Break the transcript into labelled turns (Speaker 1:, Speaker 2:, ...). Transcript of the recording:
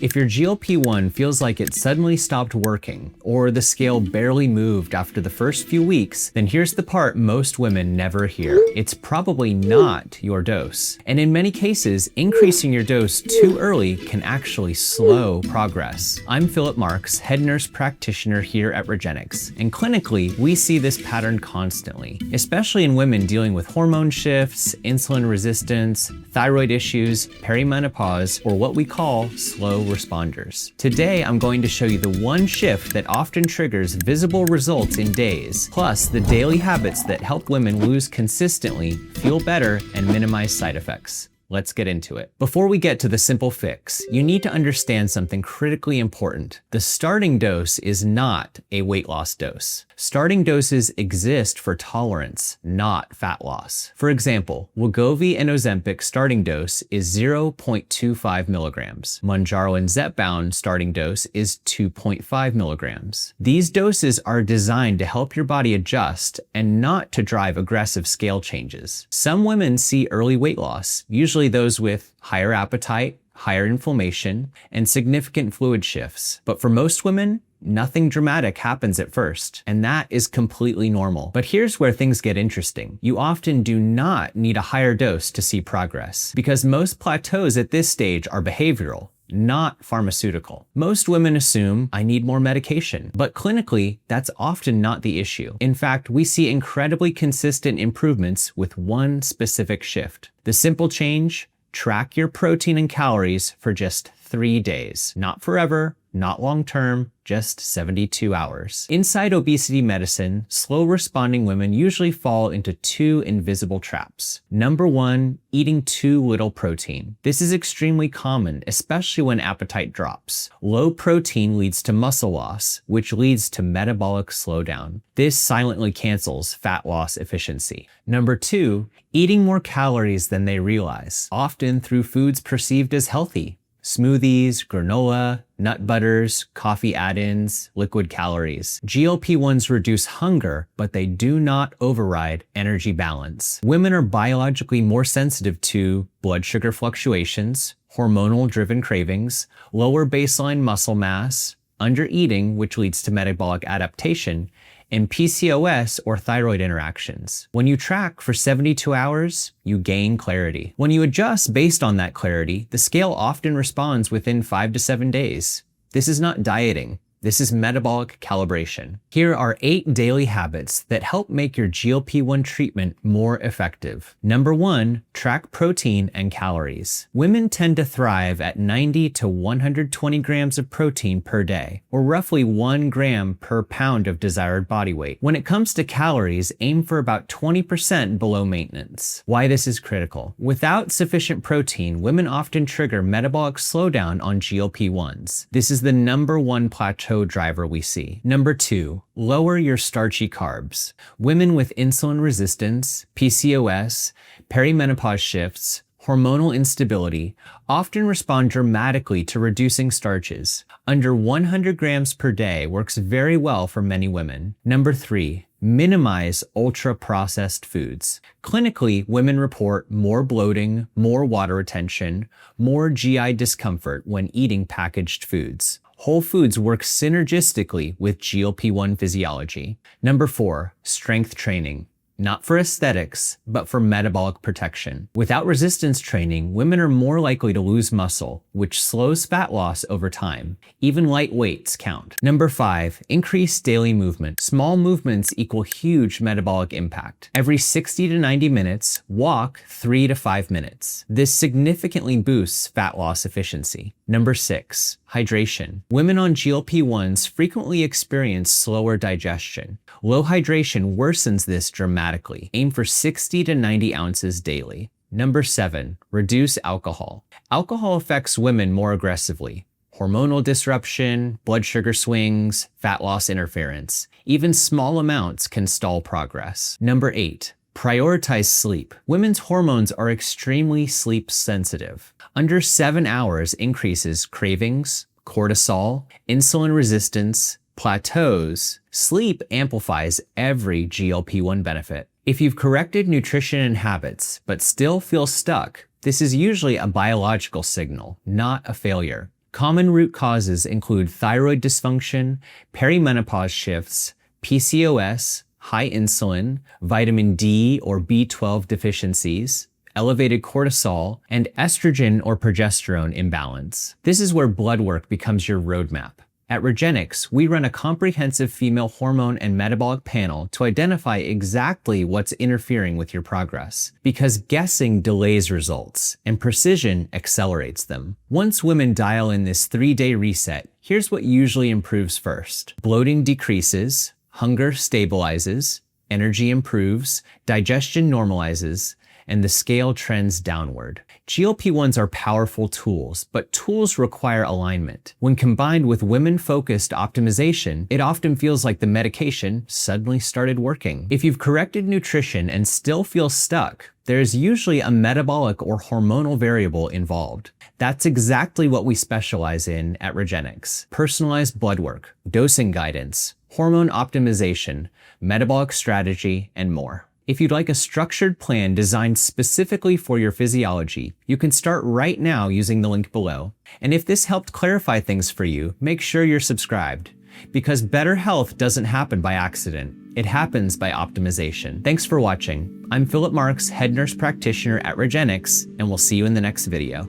Speaker 1: If your GLP-1 feels like it suddenly stopped working, or the scale barely moved after the first few weeks, then here's the part most women never hear. It's probably not your dose. And in many cases, increasing your dose too early can actually slow progress. I'm Philip Marks, head nurse practitioner here at Regenics, and clinically, we see this pattern constantly, especially in women dealing with hormone shifts, insulin resistance, thyroid issues, perimenopause, or what we call slow responders. Today, I'm going to show you the one shift that often triggers visible results in days, plus the daily habits that help women lose consistently, feel better, and minimize side effects. Let's get into it. Before we get to the simple fix, you need to understand something critically important. The starting dose is not a weight loss dose. Starting doses exist for tolerance, not fat loss. For example, Wegovy and Ozempic starting dose is 0.25 milligrams. Mounjaro and Zepbound starting dose is 2.5 milligrams. These doses are designed to help your body adjust and not to drive aggressive scale changes. Some women see early weight loss, usually those with higher appetite, higher inflammation, and significant fluid shifts. But for most women, nothing dramatic happens at first, and that is completely normal. But here's where things get interesting. You often do not need a higher dose to see progress, because most plateaus at this stage are behavioral, not pharmaceutical. Most women assume I need more medication, but clinically, that's often not the issue. In fact, we see incredibly consistent improvements with one specific shift. The simple change: track your protein and calories for just 3 days. Not forever, not long-term, just 72 hours. Inside obesity medicine, slow-responding women usually fall into two invisible traps. Number one, eating too little protein. This is extremely common, especially when appetite drops. Low protein leads to muscle loss, which leads to metabolic slowdown. This silently cancels fat loss efficiency. Number two, eating more calories than they realize, often through foods perceived as healthy. Smoothies, granola, nut butters, coffee add-ins, liquid calories. GLP-1s reduce hunger, but they do not override energy balance. Women are biologically more sensitive to blood sugar fluctuations, hormonal-driven cravings, lower baseline muscle mass, undereating, which leads to metabolic adaptation, and PCOS or thyroid interactions. When you track for 72 hours, you gain clarity. When you adjust based on that clarity, the scale often responds within 5 to 7 days. This is not dieting. This is metabolic calibration. Here are 8 daily habits that help make your GLP-1 treatment more effective. Number one, track protein and calories. Women tend to thrive at 90 to 120 grams of protein per day, or roughly 1 gram per pound of desired body weight. When it comes to calories, aim for about 20% below maintenance. Why this is critical: without sufficient protein, women often trigger metabolic slowdown on GLP-1s. This is the number one plateau driver we see. Number two, lower your starchy carbs. Women with insulin resistance, PCOS, perimenopause shifts, hormonal instability often respond dramatically to reducing starches. Under 100 grams per day works very well for many women. Number three, minimize ultra-processed foods. Clinically, women report more bloating, more water retention, more GI discomfort when eating packaged foods. Whole foods work synergistically with GLP-1 physiology. Number four, strength training. Not for aesthetics, but for metabolic protection. Without resistance training, women are more likely to lose muscle, which slows fat loss over time. Even light weights count. Number five, increase daily movement. Small movements equal huge metabolic impact. Every 60 to 90 minutes, walk 3 to 5 minutes. This significantly boosts fat loss efficiency. Number six, hydration. Women on GLP-1s frequently experience slower digestion. Low hydration worsens this dramatically. Aim for 60 to 90 ounces daily. Number seven, reduce alcohol. Alcohol affects women more aggressively. Hormonal disruption, blood sugar swings, fat loss interference. Even small amounts can stall progress. Number eight, prioritize sleep. Women's hormones are extremely sleep sensitive. Under 7 hours increases cravings, cortisol, insulin resistance, plateaus. Sleep amplifies every GLP-1 benefit. If you've corrected nutrition and habits, but still feel stuck, this is usually a biological signal, not a failure. Common root causes include thyroid dysfunction, perimenopause shifts, PCOS, high insulin, vitamin D or B12 deficiencies, elevated cortisol, and estrogen or progesterone imbalance. This is where Bloodwork becomes your roadmap. At Regenics, we run a comprehensive female hormone and metabolic panel to identify exactly what's interfering with your progress, because guessing delays results and precision accelerates them. Once women dial in this 3-day reset, here's what usually improves first. Bloating decreases, hunger stabilizes, energy improves, digestion normalizes, and the scale trends downward. GLP-1s are powerful tools, but tools require alignment. When combined with women-focused optimization, it often feels like the medication suddenly started working. If you've corrected nutrition and still feel stuck, there's usually a metabolic or hormonal variable involved. That's exactly what we specialize in at Regenics. Personalized blood work, dosing guidance, hormone optimization, metabolic strategy, and more. If you'd like a structured plan designed specifically for your physiology, you can start right now using the link below. And if this helped clarify things for you, make sure you're subscribed. Because better health doesn't happen by accident. It happens by optimization. Thanks for watching. I'm Philip Marks, head nurse practitioner at Regenics, and we'll see you in the next video.